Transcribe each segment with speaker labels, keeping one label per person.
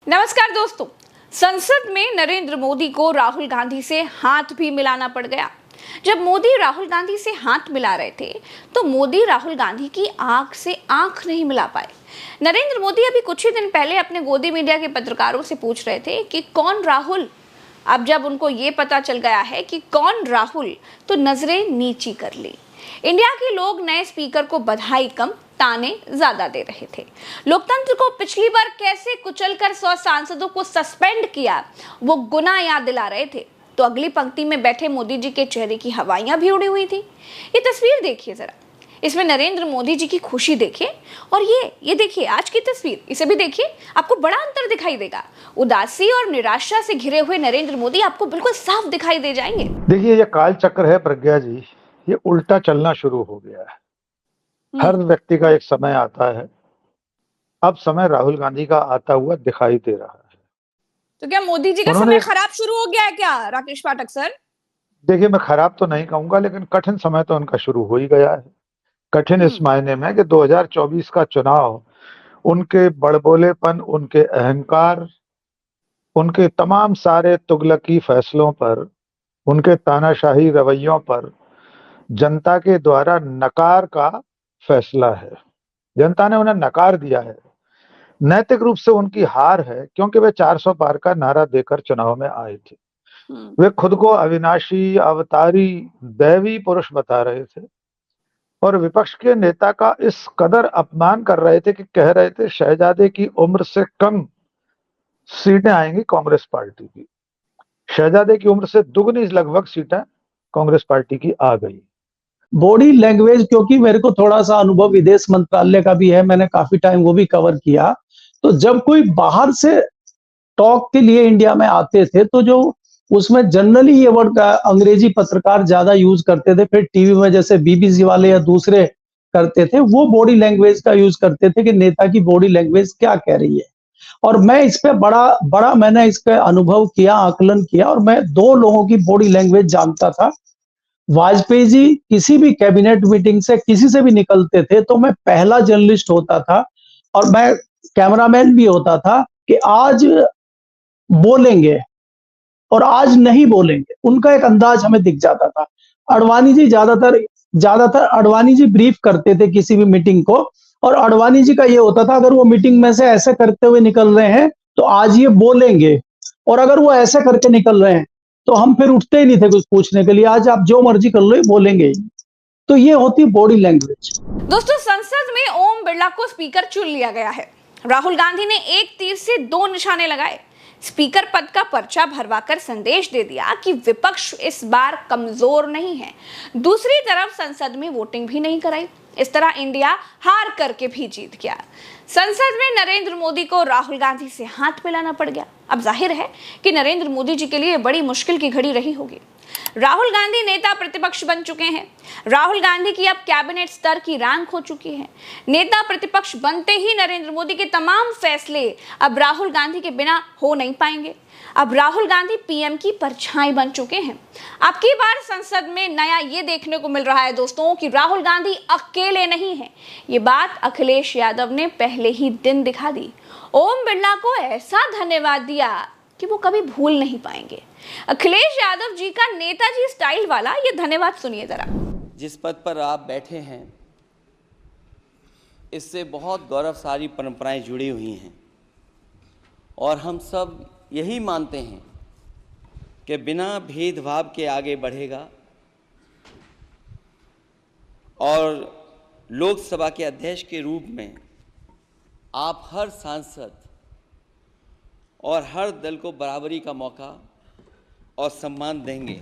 Speaker 1: नमस्कार दोस्तों। संसद में नरेंद्र मोदी को राहुल गांधी से हाथ भी मिलाना पड़ गया। जब मोदी राहुल गांधी से हाथ मिला रहे थे तो मोदी राहुल गांधी की आंख से आंख नहीं मिला पाए। नरेंद्र मोदी अभी कुछ ही दिन पहले अपने गोदी मीडिया के पत्रकारों से पूछ रहे थे कि कौन राहुल। अब जब उनको ये पता चल गया है कि कौन राहुल तो नजरें नीची कर ली। इंडिया के लोग नए स्पीकर को बधाई कम ताने ज्यादा दे रहे थे। लोकतंत्र को पिछली बार कैसे कुचलकर 100 सांसदों को सस्पेंड किया वो गुना याद दिला रहे थे। तो अगली पंक्ति में बैठे मोदी जी के चेहरे की हवाइयां भी उड़ी हुई थी। ये तस्वीर देखिए जरा, इसमें नरेंद्र मोदी जी की खुशी देखिए और ये देखिए आज की तस्वीर, इसे भी देखिए, आपको बड़ा अंतर दिखाई देगा। उदासी और निराशा से घिरे हुए नरेंद्र मोदी आपको बिल्कुल साफ दिखाई दे जाएंगे।
Speaker 2: देखिए, ये काल चक्र है प्रज्ञा जी, ये उल्टा चलना शुरू हो गया है। हर व्यक्ति का एक समय आता है। अब समय राहुल गांधी का आता हुआ दिखाई दे रहा है।
Speaker 1: तो क्या मोदी जी का समय खराब शुरू हो गया है क्या राकेश पाठक सर?
Speaker 2: देखिए, मैं खराब तो नहीं कहूंगा, लेकिन कठिन समय तो उनका शुरू हो ही गया है। कठिन इस मायने में कि 2024 का चुनाव उनके बड़बोलेपन, उनके अहंकार, उनके तमाम सारे तुगलकी फैसलों पर, उनके तानाशाही रवैयों पर जनता के द्वारा नकार का फैसला है। जनता ने उन्हें नकार दिया है। नैतिक रूप से उनकी हार है, क्योंकि वे 400 पार का नारा देकर चुनाव में आए थे। वे खुद को अविनाशी, अवतारी, दैवी पुरुष बता रहे थे और विपक्ष के नेता का इस कदर अपमान कर रहे थे कि कह रहे थे शहजादे की उम्र से कम सीटें आएंगी कांग्रेस पार्टी की। शहजादे की उम्र से दुगनी लगभग सीटें कांग्रेस पार्टी की आ गई।
Speaker 3: बॉडी लैंग्वेज, क्योंकि मेरे को थोड़ा सा अनुभव विदेश मंत्रालय का भी है, मैंने काफी टाइम वो भी कवर किया। तो जब कोई बाहर से टॉक के लिए इंडिया में आते थे तो जो उसमें जनरली ये वर्ड अंग्रेजी पत्रकार ज्यादा यूज करते थे, फिर टीवी में जैसे बीबीसी वाले या दूसरे करते थे, वो बॉडी लैंग्वेज का यूज करते थे कि नेता की बॉडी लैंग्वेज क्या कह रही है। और मैं इस पे बड़ा मैंने इस पे अनुभव किया, आकलन किया, और मैं दो लोगों की बॉडी लैंग्वेज जानता था। वाजपेयी जी किसी भी कैबिनेट मीटिंग से किसी से भी निकलते थे तो मैं पहला जर्नलिस्ट होता था और मैं कैमरामैन भी होता था कि आज बोलेंगे और आज नहीं बोलेंगे, उनका एक अंदाज हमें दिख जाता था। अडवाणी जी ज्यादातर अडवाणी जी ब्रीफ करते थे किसी भी मीटिंग को, और अडवाणी जी का ये होता था अगर वो मीटिंग में से ऐसे करते हुए निकल रहे हैं तो आज ये बोलेंगे, और अगर वो ऐसे करके निकल रहे हैं तो हम फिर उठते ही नहीं थे कुछ पूछने के लिए, आज आप जो मर्जी कर लो बोलेंगे। तो ये होती बॉडी लैंग्वेज।
Speaker 1: दोस्तों, संसद में ओम बिरला को स्पीकर चुन लिया गया है। राहुल गांधी ने एक तीर से दो निशाने लगाए। स्पीकर पद का पर्चा भरवाकर संदेश दे दिया कि विपक्ष इस बार कमजोर नहीं है। दूसरी तरफ संसद में वोटिंग भी नहीं कराई। इस तरह इंडिया हार करके भी जीत गया। संसद में नरेंद्र मोदी को राहुल गांधी से हाथ मिलाना पड़ गया। अब जाहिर है कि नरेंद्र मोदी जी के लिए बड़ी मुश्किल की घड़ी रही होगी। राहुल गांधी नेता प्रतिपक्ष बन चुके हैं। राहुल गांधी की अब कैबिनेट स्तर की रैंक हो चुकी है। नेता प्रतिपक्ष बनते ही नरेंद्र मोदी के तमाम फैसले अब राहुल गांधी के बिना हो नहीं पाएंगे। अब राहुल गांधी पीएम की परछाई बन चुके हैं। अब की बार संसद में नया ये देखने को मिल रहा है दोस्तों कि राहुल गांधी अकेले नहीं हैं। ये बात अखिलेश यादव ने पहले ही दिन दिखा दी। ओम बिरला को ऐसा धन्यवाद दिया कि वो कभी भूल नहीं पाएंगे। अखिलेश यादव जी का नेताजी स्टाइल वाला ये धन्यवाद सुनिए जरा।
Speaker 4: जिस पद पर आप बैठे हैं इससे बहुत गौरवशाली परंपराएं जुड़ी हुई हैं और हम सब यही मानते हैं कि बिना भेदभाव के आगे बढ़ेगा और लोकसभा के अध्यक्ष के रूप में आप हर सांसद और हर दल को बराबरी का मौका और सम्मान देंगे।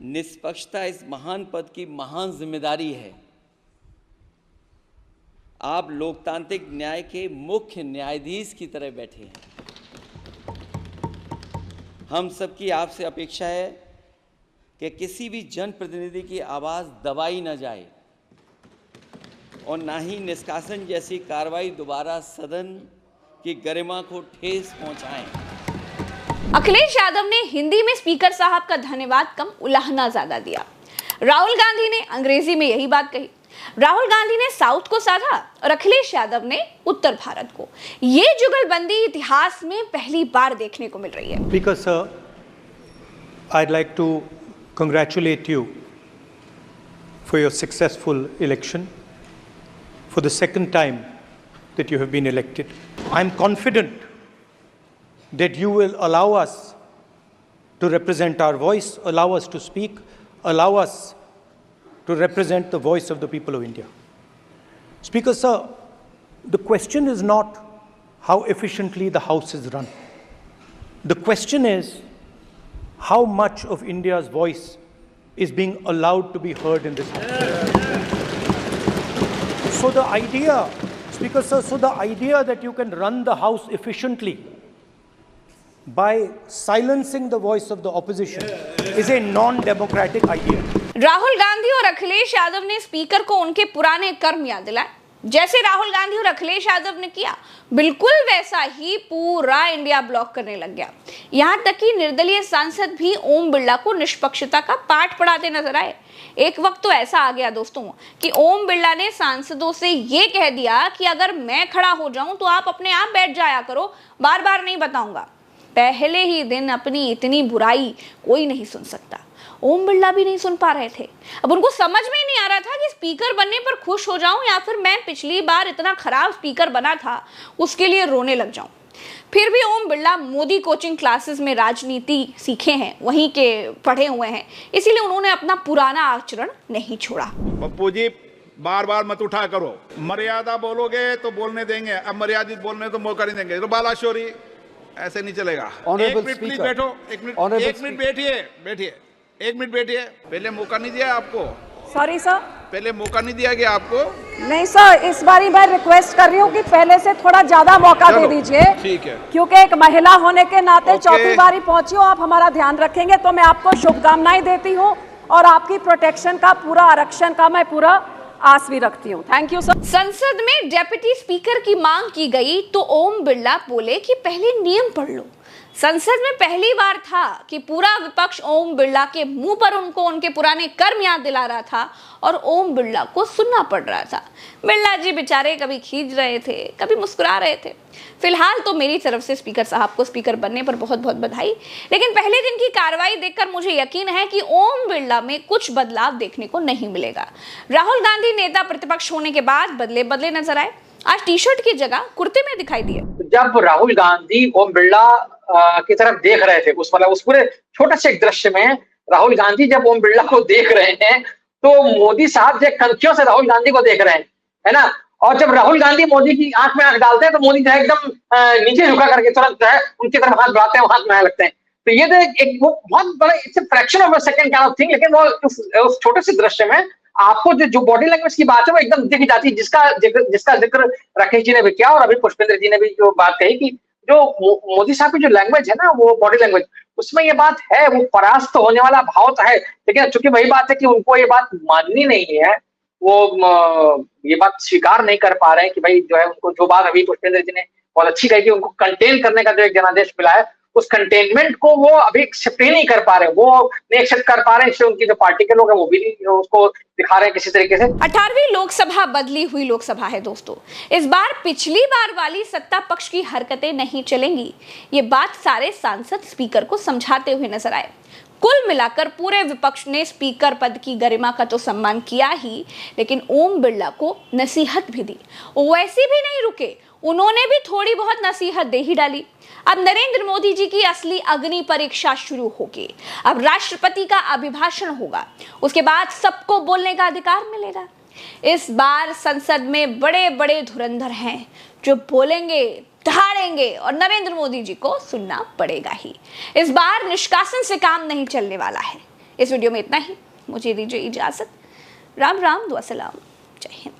Speaker 4: निष्पक्षता इस महान पद की महान जिम्मेदारी है। आप लोकतांत्रिक न्याय के मुख्य न्यायाधीश की तरह बैठे हैं। हम सबकी आपसे अपेक्षा है कि किसी भी जनप्रतिनिधि की आवाज़ दबाई न जाए और ना ही निष्कासन जैसी कार्रवाई दोबारा सदन की गरिमा को ठेस पहुंचाएं।
Speaker 1: अखिलेश यादव ने हिंदी में स्पीकर साहब का धन्यवाद कम उलाहना ज्यादा दिया। राहुल गांधी ने अंग्रेजी में यही बात कही। राहुल गांधी ने साउथ को साधा और अखिलेश यादव ने उत्तर भारत को। ये जुगलबंदी इतिहास में पहली बार देखने को मिल रही है।
Speaker 5: Speaker sir, I'd like to congratulate you for your successful election, for the second time that you have been elected. I'm confident that you will allow us to represent our voice, allow us to speak, allow us to represent the voice of the people of India. Speaker sir, the question is not how efficiently the House is run. The question is how much of India's voice is being allowed to be heard in this House. So the idea, Speaker sir, so the idea that you can run the House efficiently by silencing the voice of the opposition is a non-democratic idea.
Speaker 1: Rahul Gandhi और अखिलेश यादव ने speaker को उनके पुराने कर्म याद दिलाए। जैसे राहुल गांधी और अखिलेश यादव ने किया, बिल्कुल वैसा ही पूरा इंडिया ब्लॉक करने लग गया। यहां तक कि निर्दलीय सांसद भी ओम बिरला को निष्पक्षता का पाठ पढ़ाते नजर आए। एक वक्त तो ऐसा आ गया दोस्तों कि ओम बिरला ने सांसदों से ये कह दिया कि अगर मैं खड़ा हो जाऊं तो आप अपने आप बैठ जाया करो, बार बार नहीं बताऊंगा। पहले ही दिन अपनी इतनी बुराई कोई नहीं सुन सकता। ओम बिरला भी नहीं सुन पा रहे थे। अब उनको समझ में ही नहीं आ रहा था कि स्पीकर बनने पर खुश हो जाऊं या फिर मैं पिछली बार इतना खराब स्पीकर बना था उसके लिए रोने लग जाऊं। फिर भी ओम बिरला मोदी कोचिंग क्लासेस में राजनीति सीखे हैं, वहीं के पढ़े हुए हैं, इसीलिए उन्होंने अपना पुराना आचरण नहीं छोड़ा।
Speaker 6: पप्पू जी बार बार मत उठा करो, मर्यादा बोलोगे तो बोलने देंगे, अब मर्यादित बोलने तो मौका नहीं देंगे। तो बालाशोरी ऐसे नहीं चलेगा। एक मिनट प्लीज बैठो, एक मिनट बैठिए, एक मिनट बैठिए। पहले मौका नहीं दिया आपको।
Speaker 7: सॉरी सर,
Speaker 6: पहले मौका नहीं दिया गया आपको।
Speaker 7: नहीं सर, इस बारी मैं रिक्वेस्ट कर रही हूँ कि पहले से थोड़ा ज्यादा मौका दे दीजिए।
Speaker 6: ठीक है,
Speaker 7: क्योंकि एक महिला होने के नाते चौथी बारी पहुंची हो, आप हमारा ध्यान रखेंगे तो मैं आपको शुभकामनाएं देती हूँ और आपकी प्रोटेक्शन का, पूरा आरक्षण का मैं पूरा आस भी रखती हूँ। Thank you sir.
Speaker 1: संसद में डेप्यूटी स्पीकर की मांग की गई तो ओम बिरला बोले कि पहले नियम पढ़ लो। संसद में पहली बार था कि पूरा विपक्ष ओम बिरला के मुंह पर उनको उनके पुराने कर्म याद दिला रहा था और ओम बिरला को सुनना पड़ रहा था। बिरला जी बेचारे कभी खींच रहे थे, कभी मुस्कुरा रहे थे। फिलहाल तो मेरी तरफ से स्पीकर साहब को स्पीकर बनने पर बहुत बहुत बधाई, लेकिन पहले दिन की कार्रवाई देखकर मुझे यकीन है कि ओम बिरला में कुछ बदलाव देखने को नहीं मिलेगा। राहुल गांधी नेता प्रतिपक्ष होने के बाद बदले बदले नजर आए। आज टी शर्ट की जगह कुर्ते में दिखाई दिए।
Speaker 8: जब राहुल गांधी ओम बिरला की तरफ देख रहे थे, उस पूरे छोटे से एक दृश्य में राहुल गांधी जब ओम बिरला को देख रहे हैं तो मोदी साहब जो कनखियों से राहुल गांधी को देख रहे हैं, है ना। और जब राहुल गांधी मोदी की आंख में आंख डालते हैं तो मोदी जो है एकदम नीचे झुका करके तुरंत जो है उनकी तरफ हाथ बढ़ाते हैं, हाथ में लगते हैं। तो ये तो एक वो बहुत बड़ा it's fraction of a second kind of thing, लेकिन वो उस छोटे से दृश्य में आपको जो बॉडी लैंग्वेज की बात है वो एकदम दिख जाती है, जिसका जिक्र राकेश जी ने भी किया और अभी पुष्पेंद्र जी ने भी जो बात कही कि जो मोदी साहब की जो लैंग्वेज है ना, वो बॉडी लैंग्वेज, उसमें ये बात है, वो परास्त होने वाला भाव तो है, लेकिन चूंकि वही बात है कि उनको ये बात माननी नहीं है, वो ये बात स्वीकार नहीं कर पा रहे हैं कि भाई जो है उनको जो बात अभी पुष्पेंद्र जी ने बहुत अच्छी कही कि उनको कंटेन करने का जो एक जनादेश मिला है, उस कंटेनमेंट को वो अभी एक्सेप्ट ही नहीं कर पा रहे, वो नहीं एक्सेप्ट कर पा रहे हैं, इसलिए उनकी जो पार्टी के लोग हैं वो भी उसको दिखा रहे हैं किसी तरीके से।
Speaker 1: 18वीं लोकसभा बदली हुई लोकसभा है दोस्तों। इस बार पिछली बार वाली सत्ता पक्ष की हरकतें नहीं चलेंगी, ये बात सारे सांसद स्पीकर को समझाते हुए नजर आए। कुल मिलाकर पूरे विपक्ष ने स्पीकर पद की गरिमा का तो सम्मान किया ही, लेकिन ओम बिरला को नसीहत भी दी। वैसे भी नहीं रुके, उन्होंने भी थोड़ी बहुत नसीहत दे ही डाली। अब नरेंद्र मोदी जी की असली अग्नि परीक्षा शुरू होगी। अब राष्ट्रपति का अभिभाषण होगा, उसके बाद सबको बोलने का अधिकार मिलेगा। इस बार संसद में बड़े बड़े धुरंधर हैं जो बोलेंगे, दहाड़ेंगे और नरेंद्र मोदी जी को सुनना पड़ेगा ही। इस बार निष्कासन से काम नहीं चलने वाला है। इस वीडियो में इतना ही, मुझे दीजिए इजाजत। राम राम, दुआ सलाम, जय हिंद।